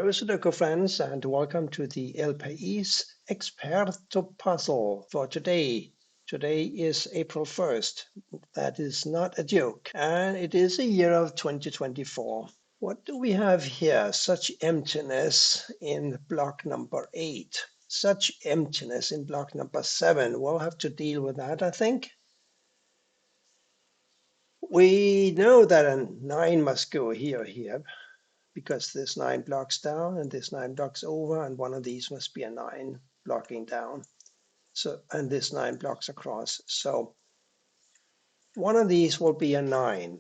Hello Sudoku friends and welcome to the El País Experto Puzzle for today. Today is April 1st. That is not a joke. And it is a year of 2024. What do we have here? Such emptiness in block number 8. Such emptiness in block number 7. We'll have to deal with that, I think. We know that a 9 must go here, because this 9 blocks down and this 9 blocks over, and one of these must be a 9 blocking down. So, and this 9 blocks across. So one of these will be a 9.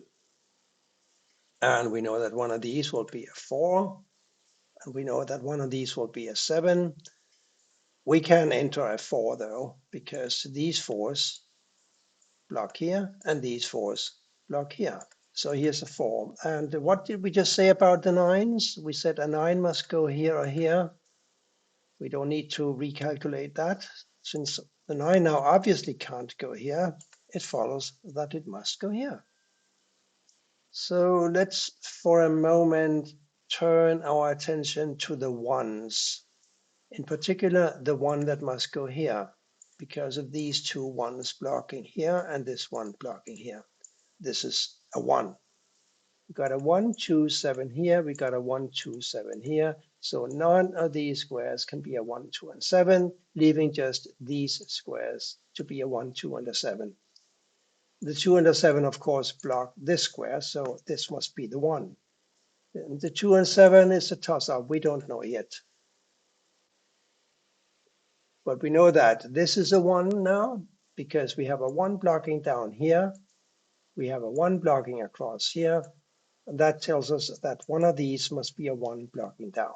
And we know that one of these will be a 4. And we know that one of these will be a 7. We can enter a 4 though, because these 4s block here and these 4s block here. So here's a 4. And what did we just say about the 9s? We said a 9 must go here or here. We don't need to recalculate that. Since the 9 now obviously can't go here, it follows that it must go here. So let's for a moment turn our attention to the 1s. In particular, the 1 that must go here, because of these two 1s blocking here and this one blocking here. This is a 1. We got a 1, 2, 7 here. We got a 1, 2, 7 here. So none of these squares can be a 1, 2, and 7, leaving just these squares to be a 1, 2, and a 7. The 2 and the 7, of course, block this square, so this must be the 1. And the 2 and 7 is a toss-up. We don't know yet. But we know that this is a 1 now, because we have a 1 blocking down here. We have a 1 blocking across here. And that tells us that one of these must be a 1 blocking down.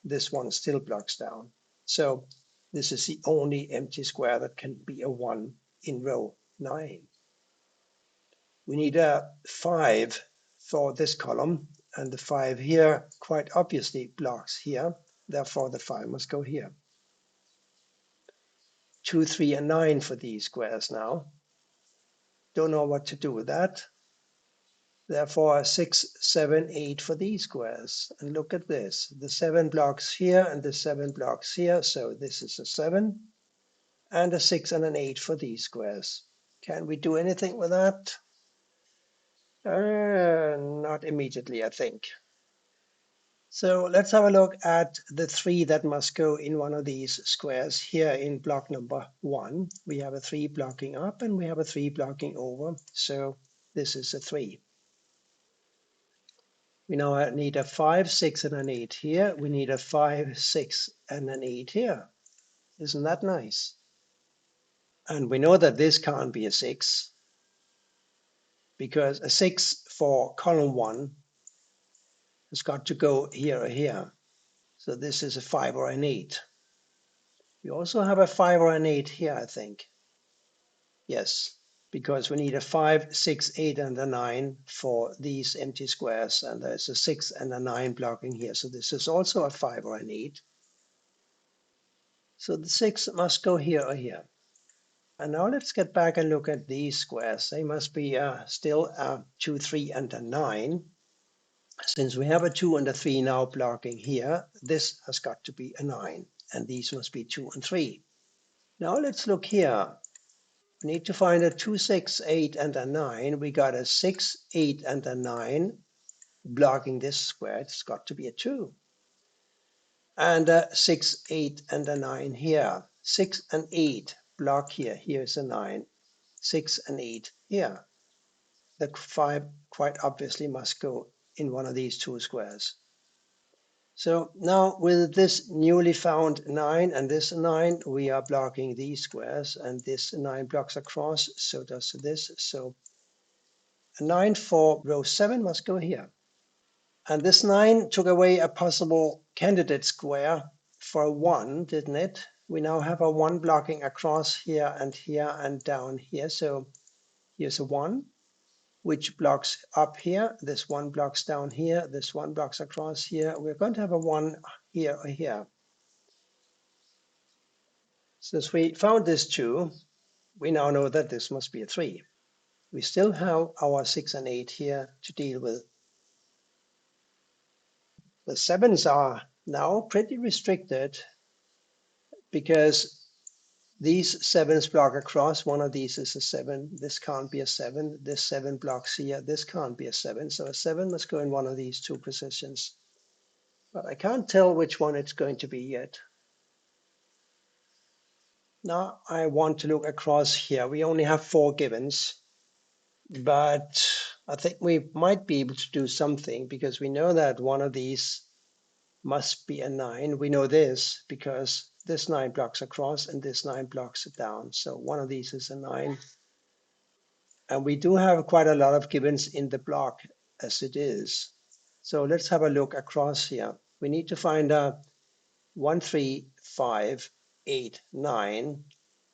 This one still blocks down. So this is the only empty square that can be a 1 in row 9. We need a 5 for this column, and the 5 here quite obviously blocks here. Therefore, the 5 must go here. 2, 3, and 9 for these squares now. Don't know what to do with that. Therefore, 6, 7, 8 for these squares. And look at this. The 7 blocks here and the 7 blocks here. So this is a 7 and a 6 and an 8 for these squares. Can we do anything with that? Not immediately, I think. So let's have a look at the 3 that must go in one of these squares here in block number 1. We have a 3 blocking up and we have a 3 blocking over. So this is a 3. We now need a 5, 6, and an 8 here. We need a 5, 6, and an 8 here. Isn't that nice? And we know that this can't be a 6, because a 6 for column 1 has got to go here or here. So this is a 5 or an 8. We also have a 5 or an 8 here, I think. Yes, because we need a 5, 6, 8, and a 9 for these empty squares. And there's a 6 and a 9 blocking here. So this is also a 5 or an 8. So the 6 must go here or here. And now let's get back and look at these squares. They must be still a 2, 3, and a 9. Since we have a 2 and a 3 now blocking here, this has got to be a 9. And these must be 2 and 3. Now let's look here. We need to find a 2, 6, 8, and a 9. We got a 6, 8, and a 9 blocking this square. It's got to be a 2. And a 6, 8, and a 9 here. 6 and 8 block here. Here's a 9. 6 and 8 here. The 5 quite obviously must go in one of these two squares. So now with this newly found 9 and this 9, we are blocking these squares, and this 9 blocks across, so does this. So a 9 for row 7 must go here. And this 9 took away a possible candidate square for a 1, didn't it? We now have a 1 blocking across here and down here. So here's a 1, which blocks up here. This 1 blocks down here. This 1 blocks across here. We're going to have a 1 here or here. Since we found this 2, we now know that this must be a 3. We still have our 6 and 8 here to deal with. The 7s are Now pretty restricted because these sevens block across. One of these is a 7. This can't be a 7. This 7 blocks here. This can't be a 7. So a 7 must go in one of these two positions. But I can't tell which one it's going to be yet. Now I want to look across here. We only have 4 givens, but I think we might be able to do something because we know that one of these must be a 9. We know this because this 9 blocks across and this 9 blocks it down. So one of these is a 9. And we do have quite a lot of givens in the block as it is. So let's have a look across here. We need to find a 1, 3, 5, 8, 9.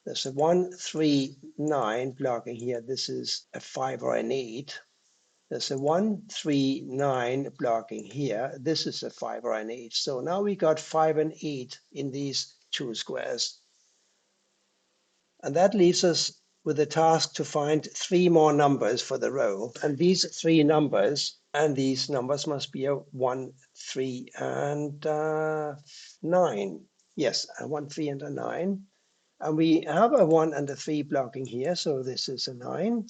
There's a 1, 3, 9 blocking here. This is a 5 or an 8. There's a 1, 3, 9 blocking here. This is a 5 or an 8. So now we got 5 and 8 in these two squares. And that leaves us with the task to find 3 more numbers for the row. And these 3 numbers, and these numbers must be a 1, 3, and 9. Yes, a 1, 3, and a 9. And we have a 1 and a 3 blocking here, so this is a 9.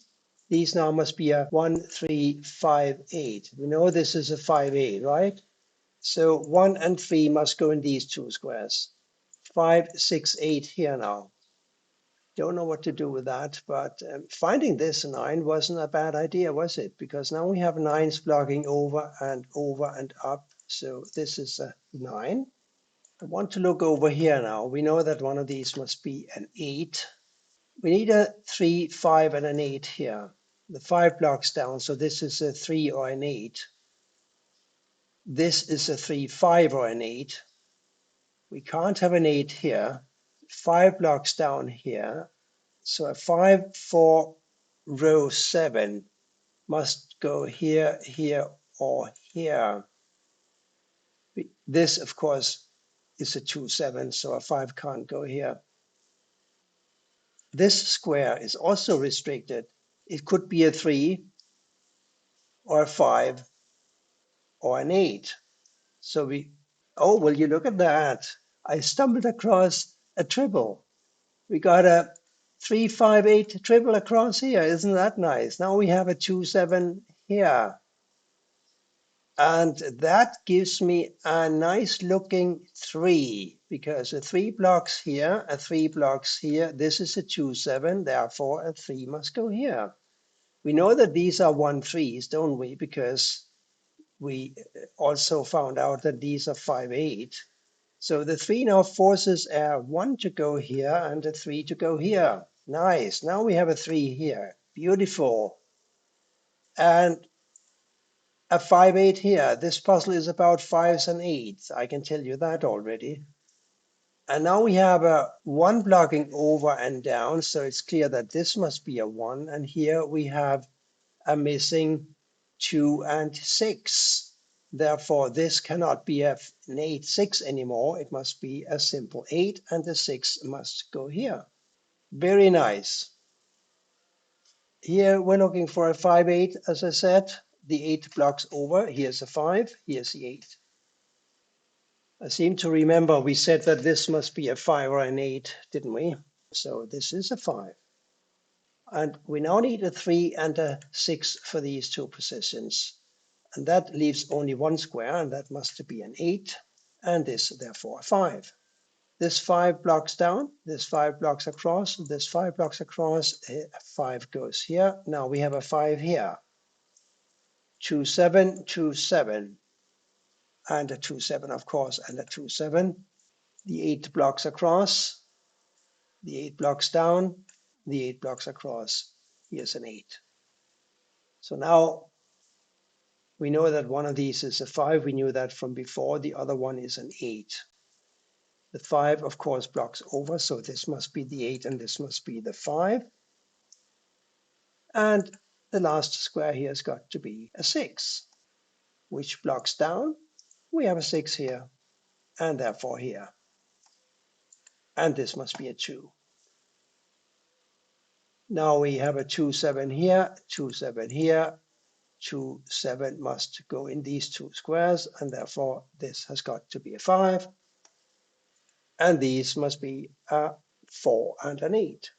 These now must be a 1, 3, 5, 8. We know this is a 5, 8, right? So 1 and 3 must go in these two squares. 5, 6, 8 here now. Don't know what to do with that, but finding this 9 wasn't a bad idea, was it? Because now we have 9s blocking over and up. So this is a 9. I want to look over here now. We know that one of these must be an 8. We need a 3, 5, and an 8 here. The 5 blocks down, so this is a 3 or an 8. This is a 3, 5, or an 8. We can't have an 8 here. 5 blocks down here. So a 5, 4, row 7 must go here, here, or here. This, of course, is a 2, 7, so a 5 can't go here. This square is also restricted. It could be a 3 or a 5 or an 8. So oh, will you look at that? I stumbled across a triple. We got a 3, 5, 8 triple across here. Isn't that nice? Now we have a 2, 7 here. And that gives me a nice looking 3 because a 3 blocks here, a 3 blocks here. This is a 2, 7. Therefore, a 3 must go here. We know that these are 1, 3s, don't we? Because we also found out that these are 5, 8. So the 3 now forces a 1 to go here and a 3 to go here. Nice. Now we have a 3 here. Beautiful. And a 5, 8 here. This puzzle is about 5s and 8s. I can tell you that already. And now we have a 1 blocking over and down. So it's clear that this must be a 1. And here we have a missing 2 and 6. Therefore, this cannot be an 8, 6 anymore. It must be a simple 8, and the 6 must go here. Very nice. Here we're looking for a 5, 8, as I said. The 8 blocks over. Here's a 5, here's the 8. I seem to remember we said that this must be a 5 or an 8, didn't we? So this is a 5. And we now need a 3 and a 6 for these two positions. And that leaves only one square, and that must be an 8, and this therefore a 5. This 5 blocks down, this 5 blocks across, this 5 blocks across, 5 goes here. Now we have a 5 here. 2, 7, 2, 7, and a 2, 7, of course, and a 2, 7. The 8 blocks across, the 8 blocks down, the 8 blocks across. Here's an 8. So now we know that one of these is a 5. We knew that from before. The other one is an 8. The 5, of course, blocks over, so this must be the 8 and this must be the 5. And the last square here has got to be a 6, which blocks down. We have a 6 here, and therefore here. And this must be a 2. Now we have a 2, 7 here, 2, 7 here, 2, 7 must go in these two squares, and therefore this has got to be a 5. And these must be a 4 and an 8.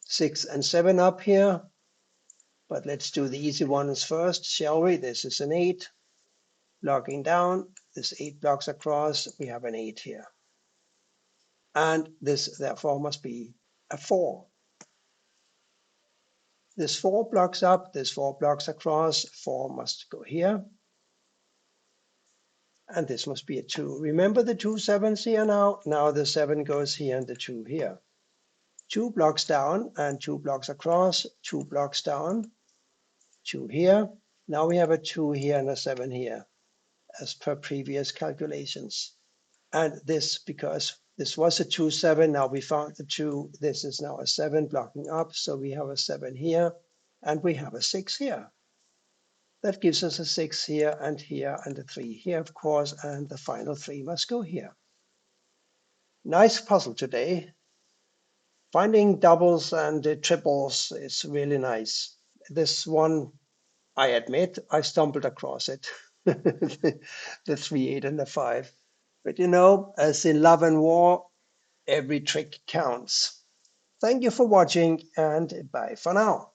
6 and 7 up here, but let's do the easy ones first, shall we? This is an 8. Blocking down, this 8 blocks across, we have an 8 here. And this therefore must be a 4. This 4 blocks up, this 4 blocks across, 4 must go here. And this must be a 2. Remember the 2 sevens here now? Now the 7 goes here and the 2 here. 2 blocks down and 2 blocks across, 2 blocks down, 2 here. Now we have a 2 here and a 7 here, as per previous calculations. And this, because this was a 2, 7, now we found the 2, this is now a 7 blocking up, so we have a 7 here, and we have a 6 here. That gives us a 6 here, and a 3 here, of course, and the final 3 must go here. Nice puzzle today. Finding doubles and triples is really nice. This one, I admit, I stumbled across it. The 3, 8, and the 5. But you know, as in love and war, every trick counts. Thank you for watching, and bye for now.